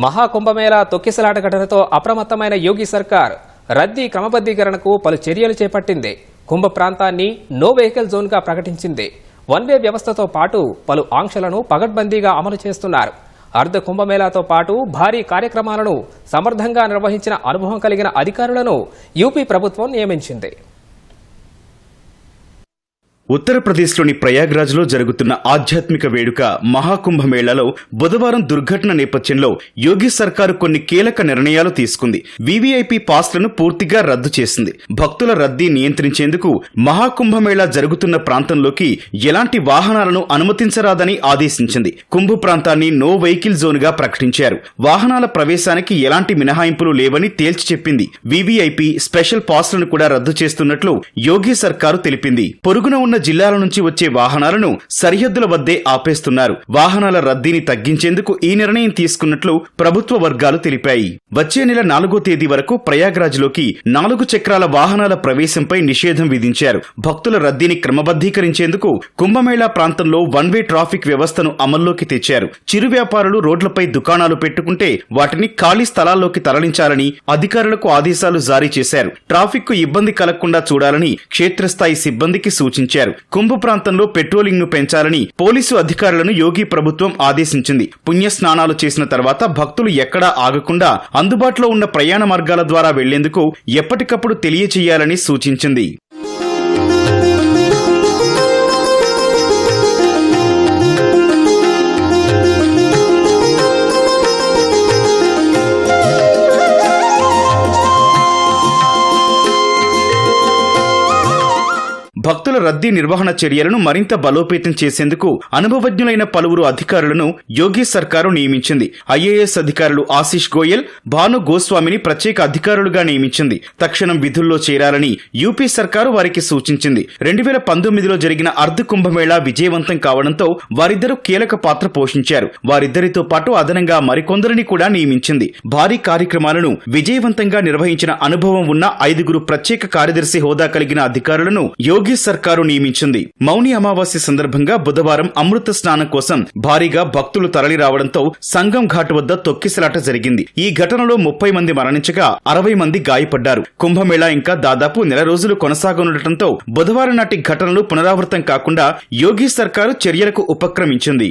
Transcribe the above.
మహాకుంభమేళా తొక్కిసలాట ఘటనతో అప్రమత్తమైన యోగి సర్కార్ రద్దీ క్రమబద్దీకరణకు పలు చర్యలు చేపట్టింది. కుంభ ప్రాంతాన్ని నో వెహికల్ జోన్గా ప్రకటించింది. వన్ వే వ్యవస్థతో పాటు పలు ఆంక్షలను పగడ్బందీగా అమలు చేస్తున్నారు. అర్ధ కుంభమేళాతో పాటు భారీ కార్యక్రమాలను సమర్థంగా నిర్వహించిన అనుభవం కలిగిన అధికారులను యూపీ ప్రభుత్వం నియమించింది. ఉత్తరప్రదేశ్లోని ప్రయాగ్రాజ్లో జరుగుతున్న ఆధ్యాత్మిక వేడుక మహాకుంభమేళాలో బుధవారం దుర్ఘటన నేపథ్యంలో యోగి సర్కారు కొన్ని కీలక నిర్ణయాలు తీసుకుంది. వీవీఐపీ పాస్లను పూర్తిగా రద్దు చేసింది. భక్తుల రద్దీ నియంత్రించేందుకు మహాకుంభమేళా జరుగుతున్న ప్రాంతంలోకి ఎలాంటి వాహనాలను అనుమతించరాదని ఆదేశించింది. కుంభ ప్రాంతాన్ని నో వెహికల్ జోన్ గా ప్రకటించారు. వాహనాల ప్రవేశానికి ఎలాంటి మినహాయింపులు లేవని తేల్చి చెప్పింది. వీవీఐపీ స్పెషల్ పాస్లను కూడా రద్దు చేస్తున్నట్లు యోగి సర్కారు తెలిపింది. పొరుగున ఉన్న జిల్లాల నుంచి వచ్చే వాహనాలను సరిహద్దుల వద్దే ఆపేస్తున్నారు. వాహనాల రద్దీని తగ్గించేందుకు ఈ నిర్ణయం తీసుకున్నట్లు ప్రభుత్వ వర్గాలు తెలిపాయి. వచ్చే నెల 4వ తేదీ వరకు ప్రయాగ్రాజ్లోకి 4 చక్రాల వాహనాల ప్రవేశంపై నిషేధం విధించారు. భక్తుల రద్దీని క్రమబద్దీకరించేందుకు కుంభమేళా ప్రాంతంలో వన్ వే ట్రాఫిక్ వ్యవస్థను అమల్లోకి తెచ్చారు. చిరు వ్యాపారులు రోడ్లపై దుకాణాలు పెట్టుకుంటే వాటిని ఖాళీ స్థలాల్లోకి తరలించాలని అధికారులకు ఆదేశాలు జారీ చేశారు. ట్రాఫిక్ కు ఇబ్బంది కలగకుండా చూడాలని క్షేత్రస్థాయి సిబ్బందికి సూచించారు. కుంభ ప్రాంతంలో పెట్రోలింగ్ ను పెంచాలని పోలీసు అధికారులను యోగి ప్రభుత్వం ఆదేశించింది. పుణ్య స్నానాలు చేసిన తర్వాత భక్తులు ఎక్కడా ఆగకుండా అందుబాటులో ఉన్న ప్రయాణ మార్గాల ద్వారా వెళ్లేందుకు ఎప్పటికప్పుడు తెలియచేయాలని సూచించింది. భక్తుల రద్దీ నిర్వహణ చర్యలను మరింత బలోపేతం చేసేందుకు అనుభవజ్ఞులైన పలువురు అధికారులను యోగి సర్కారు నియమించింది. ఐఏఎస్ అధికారులు ఆశీష్ గోయల్, భాను గోస్వామిని ప్రత్యేక అధికారులుగా నియమించింది. తక్షణం విధుల్లో చేరాలని యూపీ సర్కారు వారికి సూచించింది. 2019లో జరిగిన అర్ధ కుంభమేళా విజయవంతం కావడంతో వారిద్దరూ కీలక పాత్ర పోషించారు. వారిద్దరితో పాటు అదనంగా మరికొందరిని కూడా నియమించింది. భారీ కార్యక్రమాలను విజయవంతంగా నిర్వహించిన అనుభవం ఉన్న 5 ప్రత్యేక కార్యదర్శి హోదా కలిగిన అధికారులను యోగి సర్కారు నియమించింది. మౌని అమావాస్య సందర్భంగా బుధవారం అమృత స్నానం కోసం భారీగా భక్తులు తరలి రావడంతో సంగం ఘాట్ వద్ద తొక్కిసలాట జరిగింది. ఈ ఘటనలో 30 మంది మరణించగా 60 మంది గాయపడ్డారు. కుంభమేళా ఇంకా దాదాపు నెల రోజులు కొనసాగనుండటంతో బుధవారం నాటి ఘటనలు పునరావృతం కాకుండా యోగి సర్కారు చర్యలకు ఉపక్రమించింది.